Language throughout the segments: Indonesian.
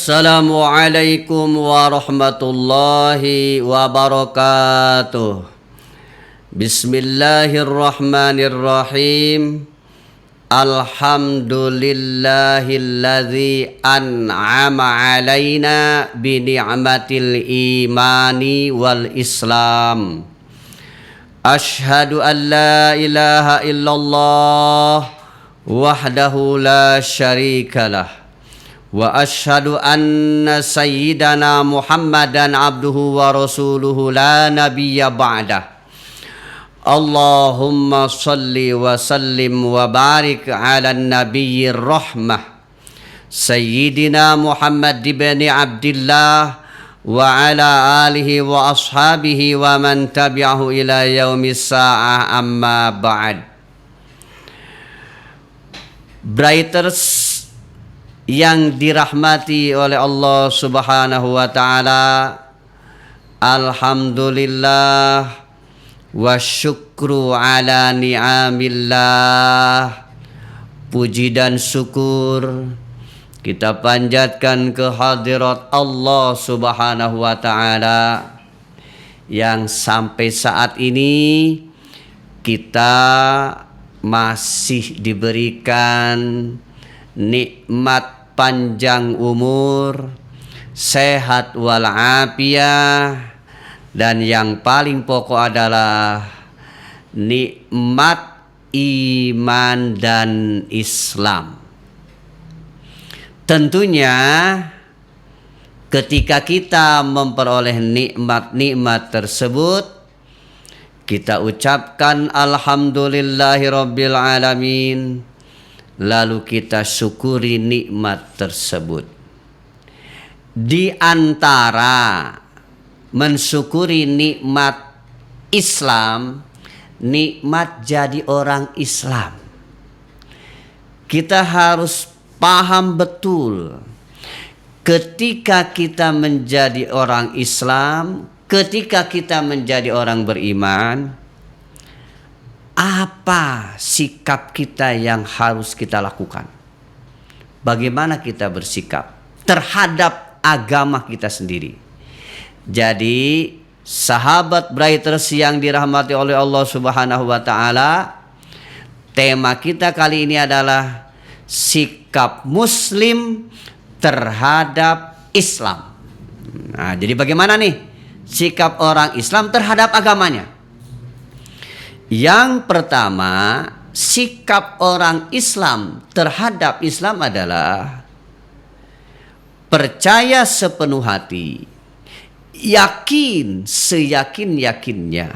Assalamualaikum warahmatullahi wabarakatuh. Bismillahirrahmanirrahim. Alhamdulillahilladzi an'ama alaina bi ni'matil imani wal islam. Ashhadu an la ilaha illallah wahdahu la syarikalah. Wa ashhadu anna sayyidana Muhammadan abduhu wa rasuluhu la nabiyya ba'dah. Allahumma salli wa sallim wa barik ala nabiyyir rahmah Sayyidina Muhammad ibn Abdillah wa ala alihi wa ashabihi wa man tabi'ahu ila yaumis sa'ah, amma ba'd. Brighters yang dirahmati oleh Allah Subhanahu wa taala, alhamdulillah wa syukru ala ni'amillah. Puji dan syukur kita panjatkan ke hadirat Allah Subhanahu wa taala yang sampai saat ini kita masih diberikan nikmat panjang umur, sehat walafiat, dan yang paling pokok adalah nikmat iman dan Islam. Tentunya ketika kita memperoleh nikmat-nikmat tersebut, kita ucapkan alhamdulillahirabbil alamin. Lalu kita syukuri nikmat tersebut. Di antara mensyukuri nikmat Islam, nikmat jadi orang Islam, kita harus paham betul ketika kita menjadi orang Islam, ketika kita menjadi orang beriman, apa sikap kita yang harus kita lakukan? Bagaimana kita bersikap terhadap agama kita sendiri? Jadi, sahabat Brighters yang dirahmati oleh Allah Subhanahu wa taala, tema kita kali ini adalah sikap Muslim terhadap Islam. Nah, jadi bagaimana nih sikap orang Islam terhadap agamanya? Yang pertama, sikap orang Islam terhadap Islam adalah percaya sepenuh hati, yakin seyakin-yakinnya,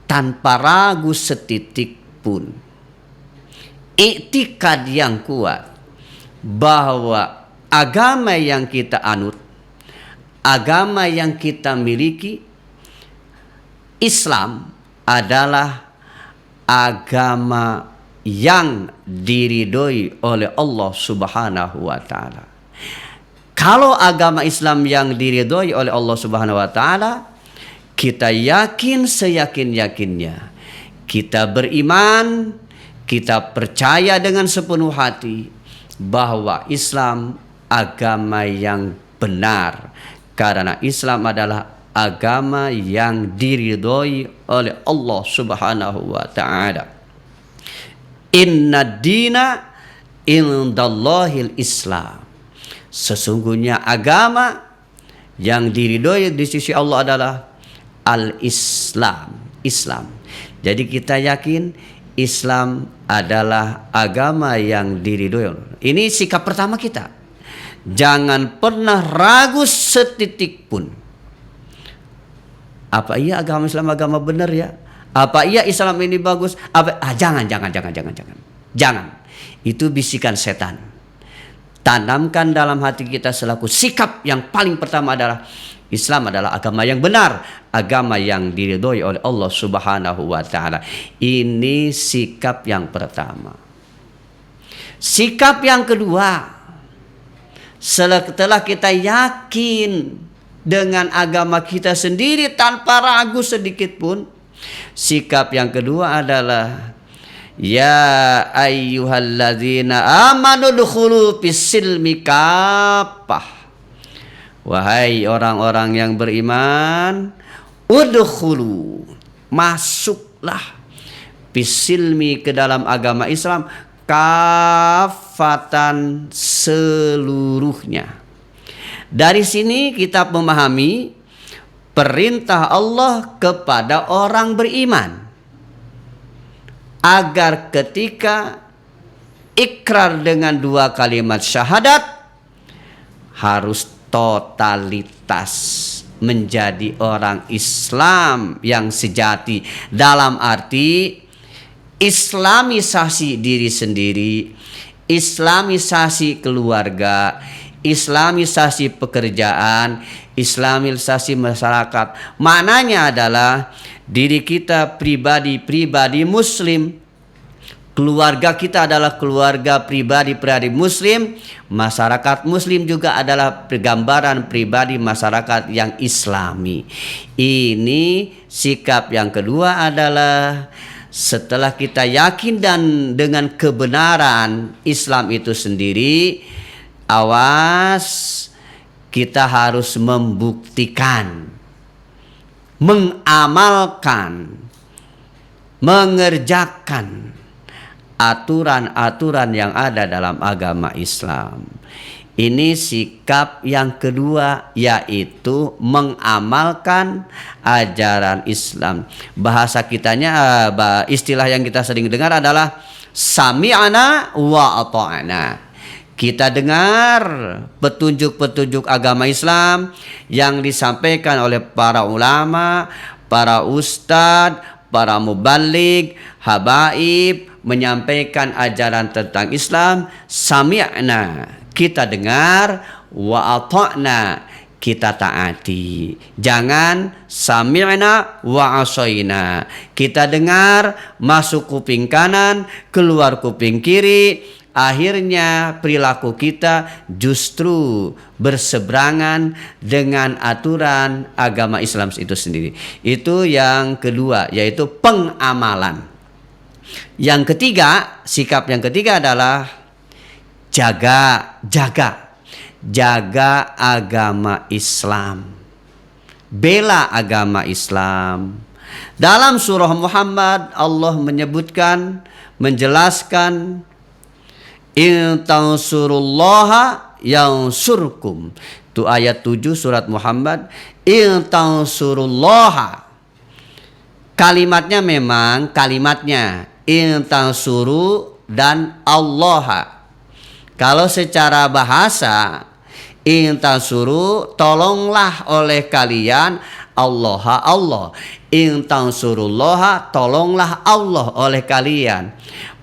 tanpa ragu setitik pun, iktikad yang kuat bahwa agama yang kita anut, agama yang kita miliki, Islam adalah agama yang diridhoi oleh Allah Subhanahu wa taala. Kalau agama Islam yang diridhoi oleh Allah Subhanahu wa taala, kita yakin seyakin-yakinnya, kita beriman, kita percaya dengan sepenuh hati bahwa Islam agama yang benar, karena Islam adalah agama yang diridhoi oleh Allah Subhanahu wa taala. Inna dina indallahil Islam. Sesungguhnya agama yang diridhoi di sisi Allah adalah al-Islam, Islam. Jadi kita yakin Islam adalah agama yang diridhoi. Ini sikap pertama kita. Jangan pernah ragu setitik pun. Apa iya agama Islam agama benar ya? Apa iya Islam ini bagus? Jangan. Itu bisikan setan. Tanamkan dalam hati kita selaku sikap yang paling pertama adalah Islam adalah agama yang benar, agama yang diridhoi oleh Allah Subhanahu wa taala. Ini sikap yang pertama. Sikap yang kedua, setelah kita yakin dengan agama kita sendiri tanpa ragu sedikit pun, sikap yang kedua adalah Ya ayyuhalladzina amanu dukhulu fis-silmi kaffah. Wahai orang-orang yang beriman, udkhulu, masuklah, fis-silmi, ke dalam agama Islam, kafatan, seluruhnya. Dari sini kita memahami perintah Allah kepada orang beriman agar ketika ikrar dengan dua kalimat syahadat harus totalitas menjadi orang Islam yang sejati, dalam arti islamisasi diri sendiri, islamisasi keluarga, islamisasi pekerjaan, islamisasi masyarakat. Maknanya adalah diri kita pribadi muslim, keluarga kita adalah keluarga pribadi muslim, masyarakat muslim juga adalah gambaran pribadi masyarakat yang islami. Ini sikap yang kedua adalah setelah kita yakin dan dengan kebenaran Islam itu sendiri, awas, kita harus membuktikan, mengamalkan, mengerjakan aturan-aturan yang ada dalam agama Islam. Ini sikap yang kedua, yaitu mengamalkan ajaran Islam. Bahasa kitanya, istilah yang kita sering dengar adalah sami'ana wa ata'na. Kita dengar petunjuk-petunjuk agama Islam yang disampaikan oleh para ulama, para ustadz, para muballigh, habaib, menyampaikan ajaran tentang Islam. Sami'na, kita dengar, wa ata'na, kita taati. Jangan sami'na wa asaina, kita dengar masuk kuping kanan, keluar kuping kiri. Akhirnya perilaku kita justru berseberangan dengan aturan agama Islam itu sendiri. Itu yang kedua, yaitu pengamalan. Yang ketiga, sikap yang ketiga adalah jaga agama Islam. Bela agama Islam. Dalam surah Muhammad Allah menyebutkan, menjelaskan, in tansurullaha yansurkum. Itu ayat 7 surat Muhammad. In tansurullaha. Kalimatnya memang in tansuru dan Allah. Kalau secara bahasa, in tansuru, tolonglah oleh kalian Allah. In tansurullaha, tolonglah Allah oleh kalian.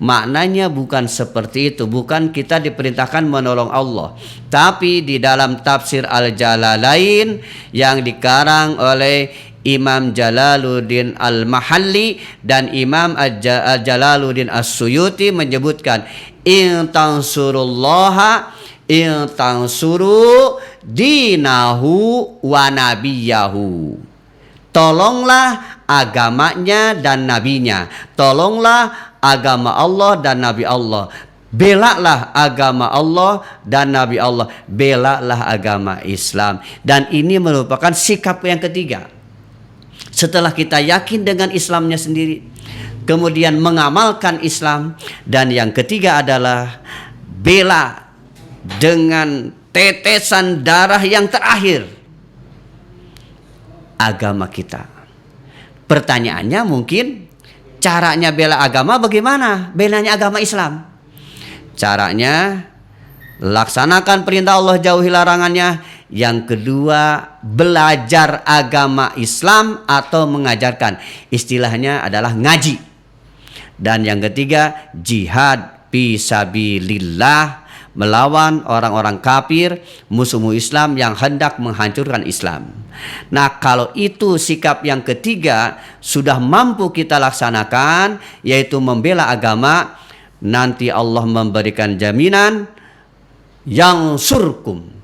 Maknanya bukan seperti itu. Bukan kita diperintahkan menolong Allah. Tapi di dalam tafsir Al-Jalalain yang dikarang oleh Imam Jalaluddin Al-Mahalli dan Imam Jalaluddin As-Suyuti menyebutkan, in tansurullaha, in tansuru dinahu wa nabiyahu. Tolonglah agamanya dan nabinya. Tolonglah agama Allah dan nabi Allah. Belalah agama Allah dan nabi Allah. Belalah agama Islam. Dan ini merupakan sikap yang ketiga. Setelah kita yakin dengan Islamnya sendiri, kemudian mengamalkan Islam, dan yang ketiga adalah bela dengan tetesan darah yang terakhir agama kita. Pertanyaannya mungkin, caranya bela agama bagaimana? Belanya agama Islam. Caranya laksanakan perintah Allah, jauhi larangannya. Yang kedua, belajar agama Islam atau mengajarkan. Istilahnya adalah ngaji. Dan yang ketiga, jihad fisabilillah, melawan orang-orang kafir, musuh-musuh Islam yang hendak menghancurkan Islam. Nah, kalau itu sikap yang ketiga sudah mampu kita laksanakan, yaitu membela agama, nanti Allah memberikan jaminan, yang surkum,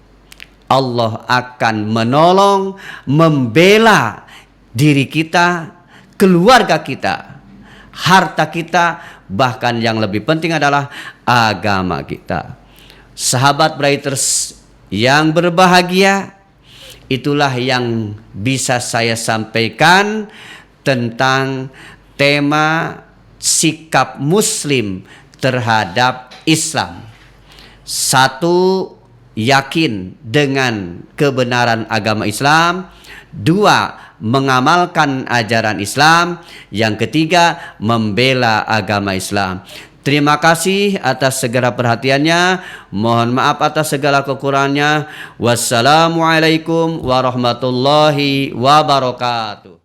Allah akan menolong, membela diri kita, keluarga kita, harta kita, bahkan yang lebih penting adalah agama kita. Sahabat Writers yang berbahagia, itulah yang bisa saya sampaikan tentang tema sikap Muslim terhadap Islam. Satu, yakin dengan kebenaran agama Islam. Dua, mengamalkan ajaran Islam. Yang ketiga, membela agama Islam. Terima kasih atas segala perhatiannya. Mohon maaf atas segala kekurangannya. Wassalamualaikum warahmatullahi wabarakatuh.